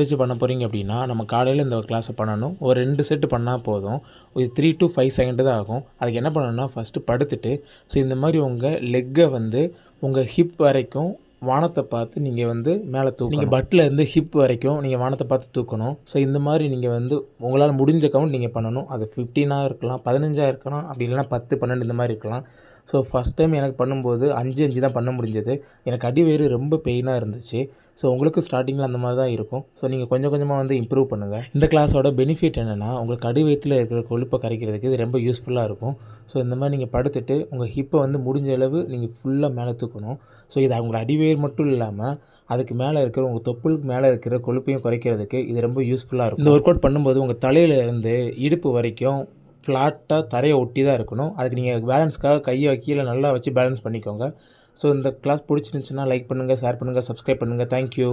வச்சு பண்ண போகிறீங்க அப்படின்னா நம்ம காலையில் இந்த கிளாஸை பண்ணணும். ஒரு 2 செட்டு பண்ணால் போதும். ஒரு 3 to 5 செகண்ட் தான் ஆகும். அதுக்கு என்ன பண்ணணும்னா ஃபஸ்ட்டு படுத்துட்டு இந்த மாதிரி உங்கள் லெக்கை உங்கள் ஹிப் வரைக்கும் வானத்தை பார்த்து நீங்கள் மேலே தூக்கணும். நீங்கள் பட்டிலேருந்து ஹிப் வரைக்கும் நீங்கள் வானத்தை பார்த்து தூக்கணும். இந்த மாதிரி நீங்கள் உங்களால் முடிஞ்ச கவுண்ட் நீங்கள் பண்ணணும். அது 15 இருக்கலாம், 15 இருக்கலாம், அப்படி இல்லைனா 10, 12 இந்த மாதிரி இருக்கலாம். ஃபஸ்ட் டைம் எனக்கு பண்ணும்போது 5 தான் பண்ண முடிஞ்சது. எனக்கு அடிவயிறு ரொம்ப பெயினாக இருந்துச்சு. உங்களுக்கு ஸ்டார்டிங்கில் அந்த மாதிரி தான் இருக்கும். நீங்கள் கொஞ்சம் கொஞ்சமாக இம்ப்ரூவ் பண்ணுங்கள். இந்த கிளாஸோட பெனிஃபிட் என்னென்னா உங்களுக்கு அடிவயிற்றில் இருக்கிற கொழுப்பை கரைக்கிறதுக்கு இது ரொம்ப யூஸ்ஃபுல்லாக இருக்கும். இந்த மாதிரி நீங்கள் படுத்துட்டு உங்கள் ஹிப்பை முடிஞ்ச அளவு நீங்கள் ஃபுல்லாக மேலே தூக்கணும். இது உங்கள் அடிவயிறு மட்டும் இல்லாமல் அதுக்கு மேலே இருக்கிற உங்கள் தொப்புளுக்கு மேலே இருக்கிற கொழுப்பையும் குறைக்கிறதுக்கு இது ரொம்ப யூஸ்ஃபுல்லாக இருக்கும். இந்த ஒர்க் அவுட் பண்ணும்போது உங்கள் தலையிலேருந்து இடுப்பு வரைக்கும் ஃப்ளாட்டாக தரையை ஒட்டி தான் இருக்கணும். அதுக்கு நீங்கள் பேலன்ஸ்க்காக கையை கீழே நல்லா வச்சு பேலன்ஸ் பண்ணிக்கோங்க. இந்த கிளாஸ் பிடிச்சிருந்துச்சுன்னா லைக் பண்ணுங்கள், ஷேர் பண்ணுங்கள், சப்ஸ்கிரைப் பண்ணுங்கள். தேங்க்யூ.